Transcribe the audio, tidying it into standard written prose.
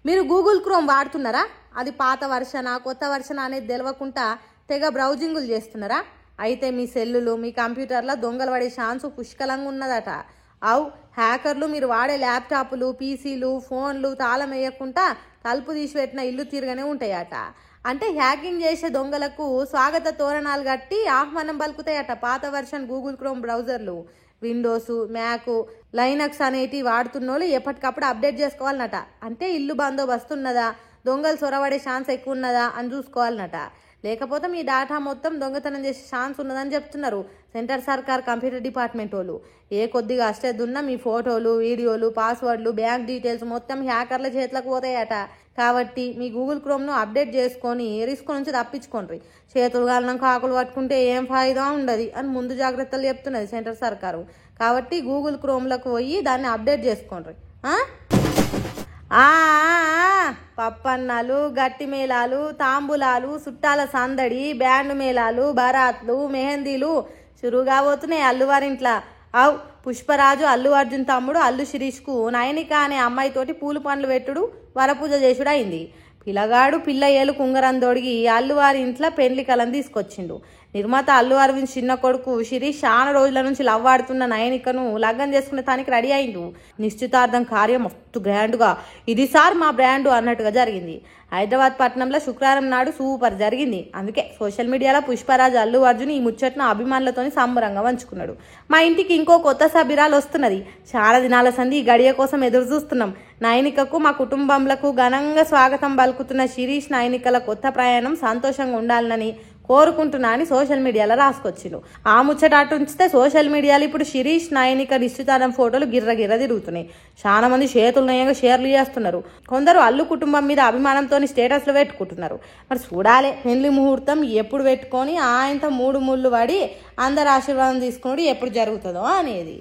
మీరు Google chrome వాడుతున్నారా? అది పాత వర్షనా కొత్త వర్షనా అనేది తెలియకుండా తెగ బ్రౌజింగులు చేస్తున్నారా? అయితే మీ సెల్లులు మీ కంప్యూటర్లో దొంగలు పడే ఛాన్స్ పుష్కలంగా ఉన్నదట. హ్యాకర్లు మీరు వాడే ల్యాప్టాప్లు పీసీలు ఫోన్లు తాళం వేయకుండా తలుపు తీసిపెట్టిన ఇల్లు తిరగనే ఉంటాయట. అంటే హ్యాకింగ్ చేసే దొంగలకు స్వాగత తోరణాలు కట్టి ఆహ్వానం పలుకుతాయట పాత వర్షన్ గూగుల్ క్రోమ్ బ్రౌజర్లు. విండోస్ మ్యాక్ లైనక్స్ అనేటివి వాడుతున్నోళ్ళు ఎప్పటికప్పుడు అప్డేట్ చేసుకోవాలన్నట. అంటే ఇల్లు బందోబస్తు ఉన్నదా, దొంగలు చొరబడే ఛాన్స్ ఎక్కువ ఉన్నదా అని చూసుకోవాలన్నట. లేకపోతే మీ డాటా మొత్తం దొంగతనం చేసే ఛాన్స్ ఉన్నదని చెప్తున్నారు సెంటర్ సర్కార్ కంప్యూటర్ డిపార్ట్మెంట్ వాళ్ళు. ఏ కొద్దిగా అష్టెద్దున్నా మీ ఫోటోలు వీడియోలు పాస్వర్డ్లు బ్యాంక్ డీటెయిల్స్ మొత్తం హ్యాకర్ల చేతులకు పోతాయట. కాబట్టి మీ గూగుల్ క్రోమ్ను అప్డేట్ చేసుకొని రిస్క్ నుంచి తప్పించుకోండి. చేతులు కాలినాక ఆకులు పట్టుకుంటే ఏం ఫాయిదా ఉండదు అని ముందు జాగ్రత్తలు చెప్తున్నది సెంటర్ సర్కారు. కాబట్టి గూగుల్ క్రోమ్లకు పోయి దాన్ని అప్డేట్ చేసుకోండి. పప్పన్నాలు గట్టి మేళాలు తాంబూలాలు చుట్టాల సందడి బ్యాండ్ మేళాలు బరాత్లు మెహందీలు చురుగా పోతున్నాయి అల్లువారింట్లా. పుష్పరాజు అల్లు అర్జున్ తమ్ముడు అల్లు శిరీష్కు నయనిక అనే అమ్మాయితోటి పూలు పండ్లు పెట్టుడు వరపూజ చేసుడు అయింది. పిల్లగాడు పిల్ల ఏలు కుంగరం తొడిగి అల్లువారి ఇంట్లో పెళ్లి కలను తీసుకొచ్చిండు. నిర్మాత అల్లు అరవింద్ చిన్న కొడుకు శిరీష్ చాలా రోజుల నుంచి లవ్ ఆడుతున్న నయనికను లగ్గం చేసుకునే తానికి రెడీ అయిండు. నిశ్చితార్థం కార్యం మస్తు గ్రాండ్గా ఇది సార్ మా బ్రాండు అన్నట్టుగా జరిగింది. హైదరాబాద్ పట్టణంలో శుక్రవారం నాడు సూపర్ జరిగింది. అందుకే సోషల్ మీడియాలో పుష్పరాజు అల్లు అర్జున్ ఈ ముచ్చట్ను అభిమానులతోని సంబరంగా పంచుకున్నాడు. మా ఇంటికి ఇంకో కొత్త సభ్యురాలు వస్తున్నది. చాలా దినాల సంది ఈ గడియ కోసం ఎదురు చూస్తున్నాం. నయనికకు మా కుటుంబంలకు ఘనంగా స్వాగతం పలుకుతున్న శిరీష్ నయనికల కొత్త ప్రయాణం సంతోషంగా ఉండాలని కోరుకుంటున్నా అని సోషల్ మీడియాలో రాసుకొచ్చిండు. ఆ ముచ్చట అటు ఉంచితే సోషల్ మీడియాలో ఇప్పుడు శిరీష్ నయనిక నిశ్చితార్థం ఫోటోలు గిర్ర తిరుగుతున్నాయి. చాలా మంది చేతులు నయంగా షేర్లు చేస్తున్నారు. కొందరు అల్లు కుటుంబం మీద అభిమానంతో స్టేటస్లు పెట్టుకుంటున్నారు. మరి చూడాలి పెళ్లి ముహూర్తం ఎప్పుడు పెట్టుకొని ఆయనతో 3 ముళ్ళు పడి అందరు ఆశీర్వాదం తీసుకుని ఎప్పుడు జరుగుతుందో అనేది.